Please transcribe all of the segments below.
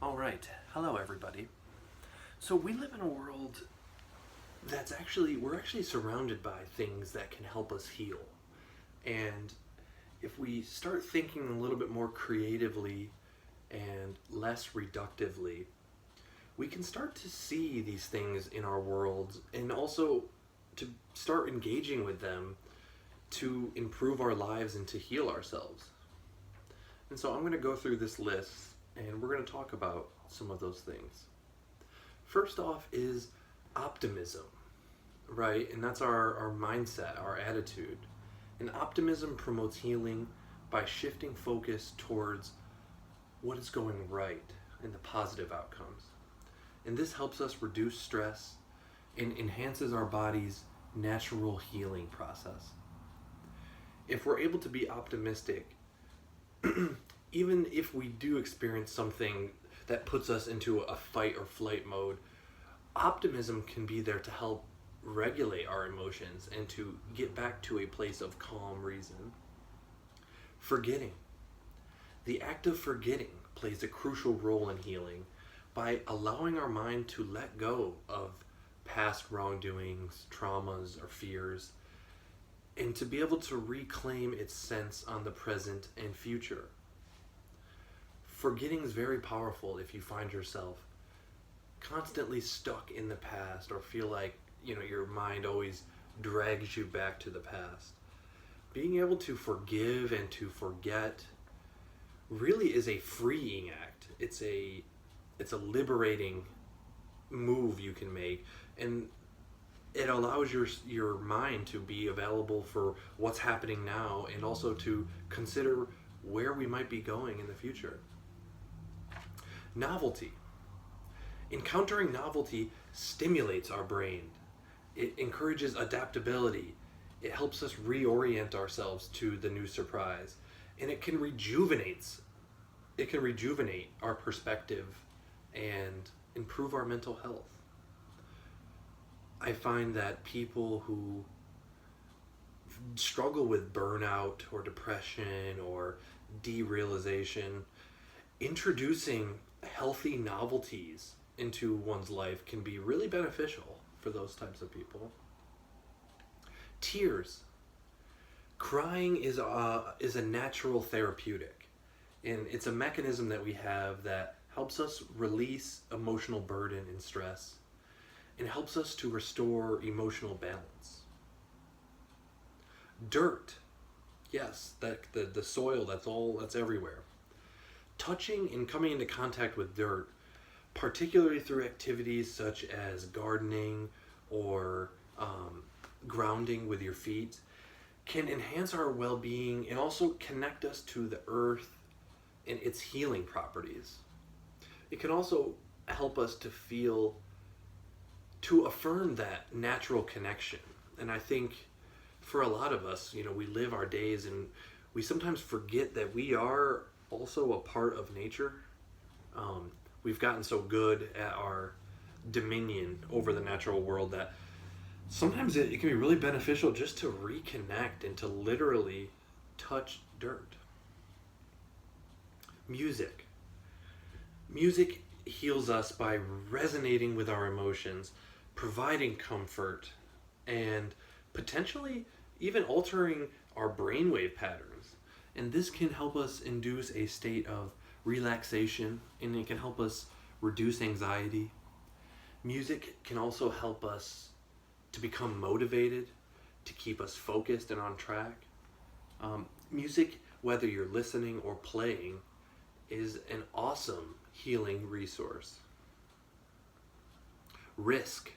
All right. Hello, everybody. So we live in a world we're actually surrounded by things that can help us heal. And if we start thinking a little bit more creatively and less reductively, we can start to see these things in our world and also to start engaging with them to improve our lives and to heal ourselves. And so I'm going to go through this list and we're going to talk about some of those things. First off is optimism, right? And that's our mindset, our attitude. And optimism promotes healing by shifting focus towards what is going right and the positive outcomes. And this helps us reduce stress and enhances our body's natural healing process. If we're able to be optimistic, even if we do experience something that puts us into a fight or flight mode, optimism can be there to help regulate our emotions and to get back to a place of calm reason. Forgetting. The act of forgetting plays a crucial role in healing by allowing our mind to let go of past wrongdoings, traumas, or fears, and to be able to reclaim its sense on the present and future. Forgetting is very powerful if you find yourself constantly stuck in the past or feel like, your mind always drags you back to the past. Being able to forgive and to forget really is a freeing act. It's a liberating move you can make, and it allows your mind to be available for what's happening now and also to consider where we might be going in the future. Novelty. Encountering novelty stimulates our brain. It encourages adaptability. It helps us reorient ourselves to the new surprise. And it can rejuvenate our perspective and improve our mental health. I find that people who struggle with burnout or depression or derealization, introducing healthy novelties into one's life can be really beneficial for those types of people. Tears. Crying is a natural therapeutic, and it's a mechanism that we have that helps us release emotional burden and stress and helps us to restore emotional balance. Dirt. Yes, the soil that's everywhere. Touching and coming into contact with dirt, particularly through activities such as gardening or grounding with your feet, can enhance our well-being and also connect us to the earth and its healing properties. It can also help us to affirm that natural connection. And I think for a lot of us, we live our days and we sometimes forget that we are also a part of nature. We've gotten so good at our dominion over the natural world that sometimes it can be really beneficial just to reconnect and to literally touch dirt. Music. Music heals us by resonating with our emotions, providing comfort, and potentially even altering our brainwave patterns. And this can help us induce a state of relaxation, and it can help us reduce anxiety. Music can also help us to become motivated, to keep us focused and on track. Music, whether you're listening or playing, is an awesome healing resource. Risk.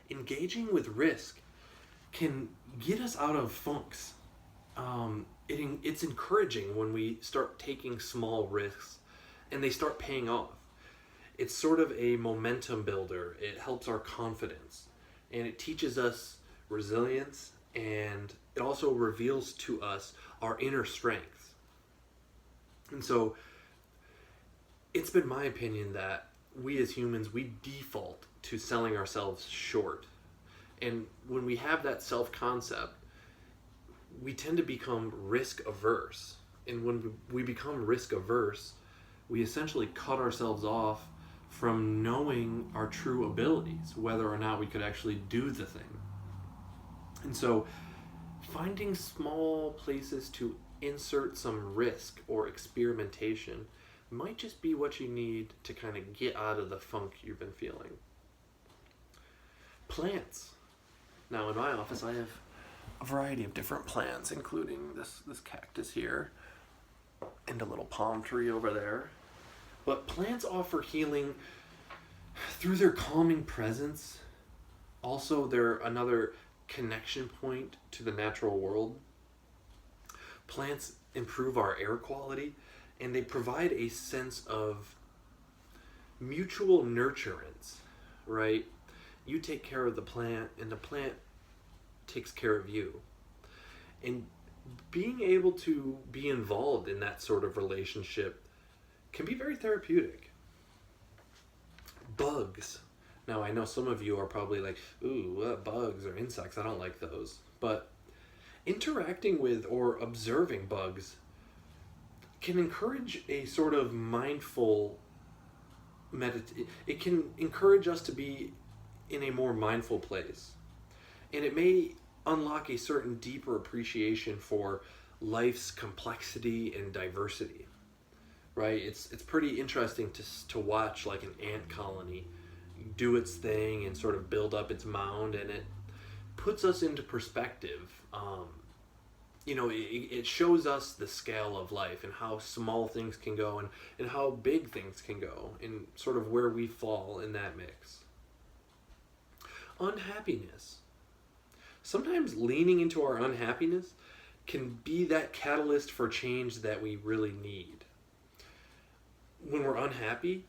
Engaging with risk can get us out of funks. It's encouraging when we start taking small risks and they start paying off. It's sort of a momentum builder. It helps our confidence and it teaches us resilience, and it also reveals to us our inner strength. And so it's been my opinion that we as humans, we default to selling ourselves short. And when we have that self-concept, we tend to become risk averse. And when we become risk averse, we essentially cut ourselves off from knowing our true abilities, whether or not we could actually do the thing. And so, finding small places to insert some risk or experimentation might just be what you need to kind of get out of the funk you've been feeling. Plants. Now, in my office, I have a variety of different plants, including this cactus here and a little palm tree over there. But plants offer healing through their calming presence. Also, they're another connection point to the natural world. Plants improve our air quality, and they provide a sense of mutual nurturance, right? You take care of the plant, and the plant takes care of you. And being able to be involved in that sort of relationship can be very therapeutic. Bugs. Now, I know some of you are probably like, ooh, bugs or insects, I don't like those. But interacting with or observing bugs can encourage a sort of mindful it can encourage us to be in a more mindful place. And it may unlock a certain deeper appreciation for life's complexity and diversity. Right? It's pretty interesting to watch like an ant colony do its thing and sort of build up its mound, and it puts us into perspective. It shows us the scale of life and how small things can go and how big things can go, and sort of where we fall in that mix. Unhappiness. Sometimes leaning into our unhappiness can be that catalyst for change that we really need. When we're unhappy,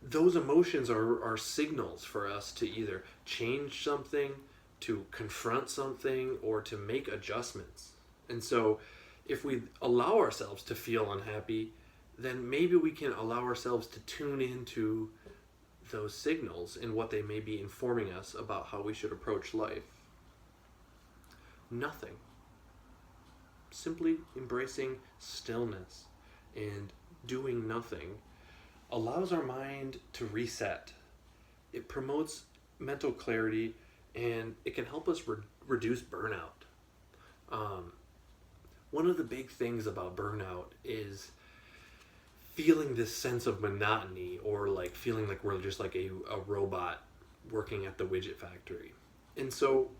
those emotions are signals for us to either change something, to confront something, or to make adjustments. And so if we allow ourselves to feel unhappy, then maybe we can allow ourselves to tune into those signals and what they may be informing us about how we should approach life. Nothing. Simply embracing stillness and doing nothing allows our mind to reset. It promotes mental clarity, and it can help us reduce burnout. One of the big things about burnout is feeling this sense of monotony, or like feeling like we're just like a robot working at the widget factory. And so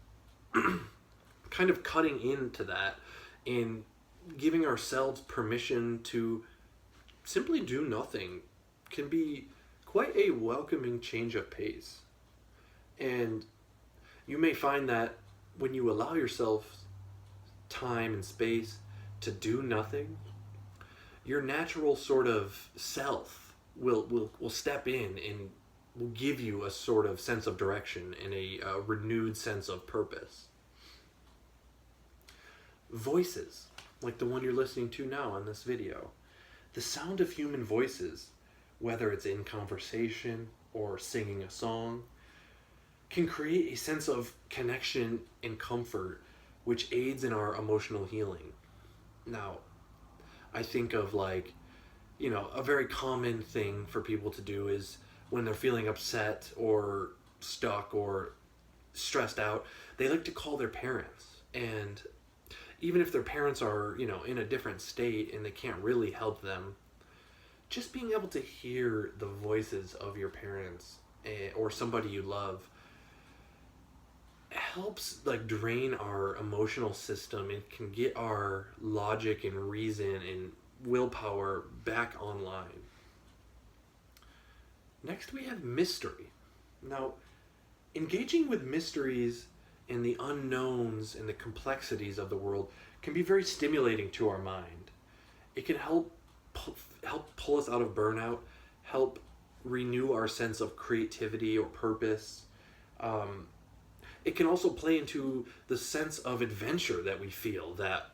kind of cutting into that and giving ourselves permission to simply do nothing can be quite a welcoming change of pace. And you may find that when you allow yourself time and space to do nothing, your natural sort of self will step in and will give you a sort of sense of direction and a renewed sense of purpose. Voices, like the one you're listening to now on this video. The sound of human voices, whether it's in conversation or singing a song, can create a sense of connection and comfort, which aids in our emotional healing. Now, I think of like, a very common thing for people to do is when they're feeling upset or stuck or stressed out, they like to call their parents. And even if their parents are, in a different state and they can't really help them, just being able to hear the voices of your parents or somebody you love helps like drain our emotional system and can get our logic and reason and willpower back online. Next, we have mystery. Now, engaging with mysteries and the unknowns and the complexities of the world can be very stimulating to our mind. It can help pull us out of burnout, help renew our sense of creativity or purpose. It can also play into the sense of adventure that we feel, that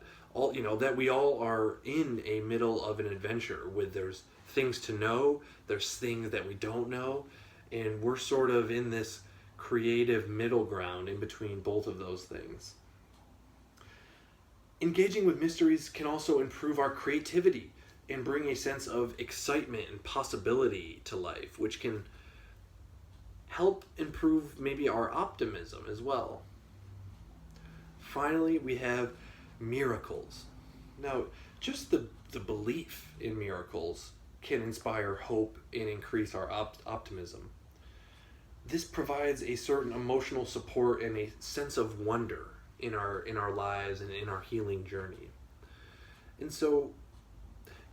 we all are in a middle of an adventure with there's things to know, there's things that we don't know, and we're sort of in this creative middle ground in between both of those things. Engaging with mysteries can also improve our creativity and bring a sense of excitement and possibility to life, which can help improve maybe our optimism as well. Finally, we have miracles. Now, just the belief in miracles can inspire hope and increase our optimism. This provides a certain emotional support and a sense of wonder in our lives and in our healing journey. And so,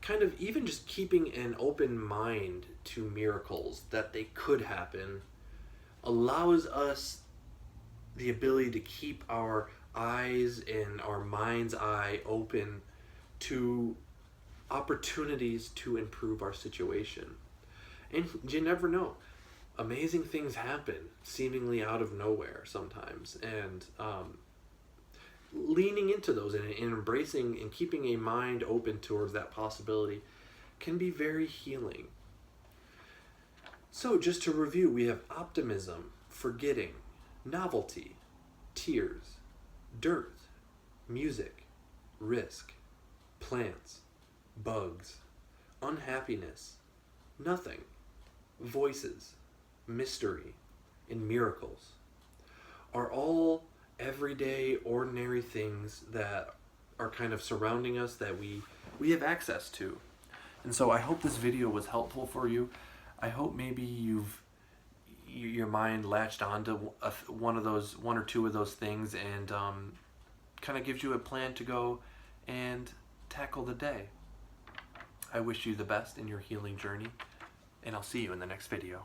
kind of even just keeping an open mind to miracles that they could happen allows us the ability to keep our eyes and our mind's eye open to opportunities to improve our situation. And you never know. Amazing things happen seemingly out of nowhere sometimes. And leaning into those and embracing and keeping a mind open towards that possibility can be very healing. So just to review, we have optimism, forgetting, novelty, tears, dirt, music, risk, plants, bugs, unhappiness, nothing, voices, mystery, and miracles are all everyday, ordinary things that are kind of surrounding us that we have access to. And so I hope this video was helpful for you. I hope maybe your mind latched onto one or two of those things and kind of gives you a plan to go and tackle the day. I wish you the best in your healing journey, and I'll see you in the next video.